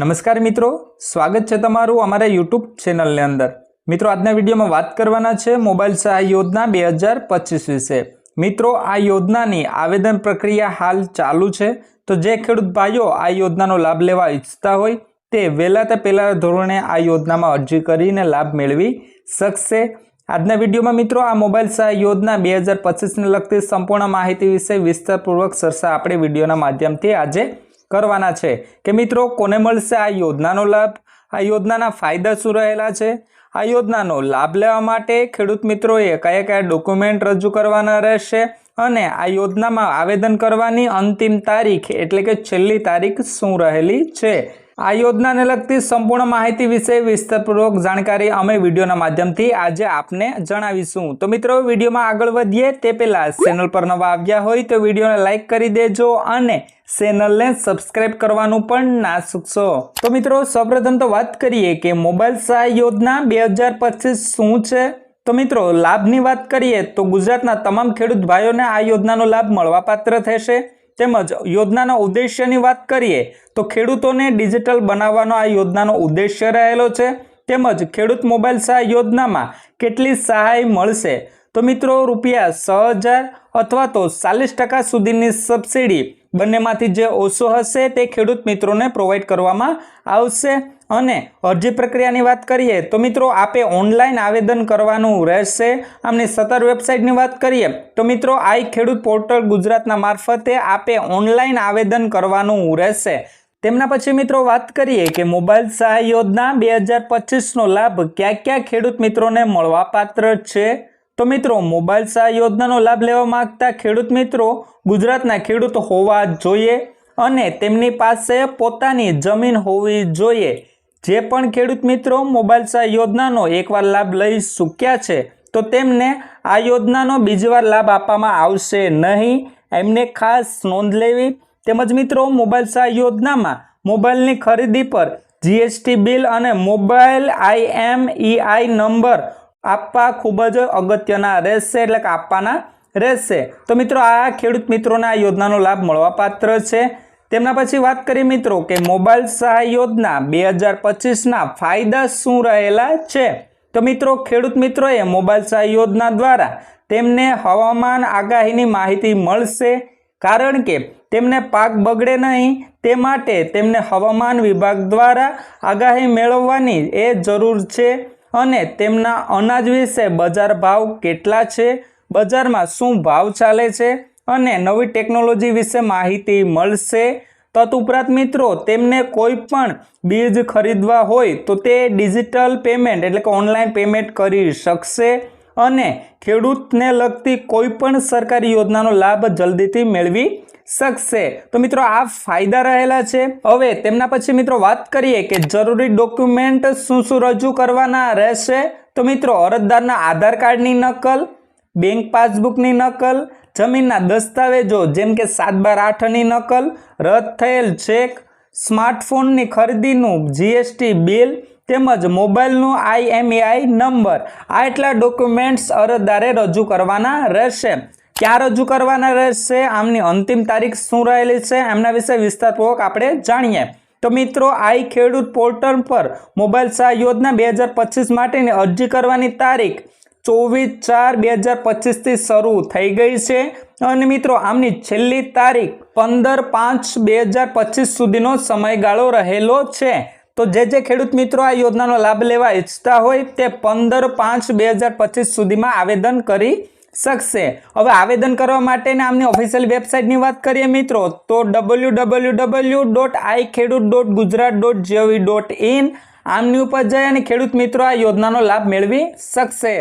નમસ્કાર મિત્રો, સ્વાગત છે તમારું અમારા યુટ્યુબ ચેનલની અંદર। મિત્રો, આજના વિડીયોમાં વાત કરવાના છે મોબાઈલ સહાય યોજના 2025 વિશે। મિત્રો, આ યોજનાની આવેદન પ્રક્રિયા હાલ ચાલુ છે, તો જે ખેડૂત ભાઈઓ આ યોજનાનો લાભ લેવા ઈચ્છતા હોય તે વહેલા તે પહેલા ધોરણે આ યોજનામાં અરજી કરીને લાભ મેળવી શકશે। આજના વિડીયોમાં મિત્રો આ મોબાઈલ સહાય યોજના 2025 ને લગતી સંપૂર્ણ માહિતી વિશે વિસ્તારપૂર્વક ચર્ચા આપણે વિડીયોના માધ્યમથી આજે करवाना छे कि मित्रों कोने मळशे आ योजनानो लाभ, आ योजनाना फायदा शुं रहेला छे, आ योजनानो लाभ लेवा माटे खेडूत मित्रोए कया कया डॉक्यूमेंट रजू करवाना रहेशे अने आ योजनामां आवेदन करवानी अंतिम तारीख एटले के छेल्ली तारीख शुं रहेली छे। आ योजना ने लगती संपूर्ण माहिती विषय विस्तारपूर्वक जानकारी अमे विडियोना माध्यमथी आजे आपने जणावीशुं। तो मित्रों, विडियोमां आगळ वधीए ते पहेला चेनल पर नवा आव्या होय तो विडियोने लाइक करी देजो अने चेनलने सब्सक्राइब करवानुं पण ना चूकशो। तो मित्रों, सर्वप्रथम तो बात करिए कि मोबाइल सहाय योजना 2025 शुं छे। तो मित्रों, लाभनी बात करिए तो गुजरातना तमाम खेडूत भाईओने आ योजनानो लाभ मळवापात्र थशे। તેમજ યોજનાના ઉદ્દેશ્યની વાત કરીએ તો ખેડૂતોને ડિજિટલ બનાવવાનો આ યોજનાનો ઉદ્દેશ્ય રહેલો છે। તેમજ ખેડૂત મોબાઈલ સહાય યોજનામાં કેટલી સહાય મળશે તો મિત્રો ₹6000 અથવા તો 40% સુધીની સબસિડી બંનેમાંથી જે ઓછો હશે તે ખેડૂત મિત્રોને પ્રોવાઈડ કરવામાં આવશે। અને અરજી પ્રક્રિયાની વાત કરીએ તો મિત્રો આપે ઓનલાઈન આવેદન કરવાનું રહેશે। આમની સત્તાવાર વેબસાઇટની વાત કરીએ તો મિત્રો આઈ ખેડૂત પોર્ટલ ગુજરાતના મારફતે આપે ઓનલાઈન આવેદન કરવાનું રહેશે। તેમના પછી મિત્રો વાત કરીએ કે મોબાઈલ સહાય યોજના 2025 નો લાભ ક્યાં ક્યાં ખેડૂત મિત્રોને મળવાપાત્ર છે। તો મિત્રો મોબાઈલ સહાય યોજનાનો લાભ લેવા માંગતા ખેડૂત મિત્રો ગુજરાતના ખેડૂત હોવા જોઈએ અને તેમની પાસે પોતાની જમીન હોવી જોઈએ। જે પણ ખેડૂત મિત્રો મોબાઈલ સહાય યોજનાનો એકવાર લાભ લઈ ચૂક્યા છે તો તેમને આ યોજનાનો બીજીવાર લાભ આપવામાં આવશે નહીં, એમને ખાસ નોંધ લેવી। તેમજ મિત્રો મોબાઈલ સહાય યોજનામાં મોબાઈલની ખરીદી પર જીએસટી બિલ અને મોબાઈલ IMEI નંબર આપવા ખૂબ જ અગત્યના રહેશે, એટલે કે આપવાના રહેશે। તો મિત્રો આ ખેડૂત મિત્રોને આ યોજનાનો લાભ મળવાપાત્ર છે। તેમના પછી વાત કરીએ મિત્રો કે મોબાઈલ સહાય યોજના 2025 ના ફાયદા શું રહેલા છે। તો મિત્રો ખેડૂત મિત્રોએ મોબાઈલ સહાય યોજના દ્વારા તેમને હવામાન આગાહીની માહિતી મળશે, કારણ કે તેમને પાક બગડે નહીં તે માટે તેમને હવામાન વિભાગ દ્વારા આગાહી મેળવવાની એ જરૂર છે। અને તેમના અનાજ વિશે બજાર ભાવ કેટલા છે, બજારમાં શું ભાવ ચાલે છે અને નવી ટેકનોલોજી વિશે માહિતી મળશે। તદુપરાંત મિત્રો તેમને કોઈ પણ બીજ ખરીદવા હોય તો તે ડિજિટલ પેમેન્ટ એટલે કે ઓનલાઈન પેમેન્ટ કરી શકશે અને ખેડૂતને લગતી કોઈ પણ સરકારી યોજનાનો લાભ જલ્દીથી મેળવી શકશે। તો મિત્રો આ ફાયદા રહેલા છે। હવે તેમના પછી મિત્રો વાત કરીએ કે જરૂરી ડોક્યુમેન્ટ શું શું રજૂ કરવાના રહેશે। તો મિત્રો અરજદારના આધાર કાર્ડની નકલ, બેંક પાસબુકની નકલ, જમીનના દસ્તાવેજો જેમ કે 7/8ની નકલ, રદ થયેલ ચેક, સ્માર્ટફોનની ખરીદીનું જીએસટી બિલ તેમજ મોબાઈલનું IMEI નંબર, આ એટલા ડોક્યુમેન્ટ્સ અરજદારે રજૂ કરવાના રહેશે। ક્યાં રજૂ કરવાના રહેશે, આમની અંતિમ તારીખ શું રહેલી છે એમના વિશે વિસ્તારપૂર્વક આપણે જાણીએ। તો મિત્રો આઈ ખેડૂત પોર્ટલ પર મોબાઈલ સહાય યોજના 2025 માટેની અરજી કરવાની તારીખ 24/4/2025 થી શરૂ થઈ ગઈ છે અને મિત્રો આમની છેલ્લી તારીખ 15/5/2025 સુધીનો સમયગાળો રહેલો છે। તો જે ખેડૂત મિત્રો આ યોજનાનો લાભ લેવા ઈચ્છતા હોય તે 15/5/2025 સુધીમાં આવેદન કરી શકશે। હવે આવેદન કરવા માટેની આમની ઓફિશિયલ વેબસાઇટની વાત કરીએ મિત્રો તો www.ikhedut.gujarat.gov.in આમની ઉપર જઈ અને ખેડૂત મિત્રો આ યોજનાનો લાભ મેળવી શકશે।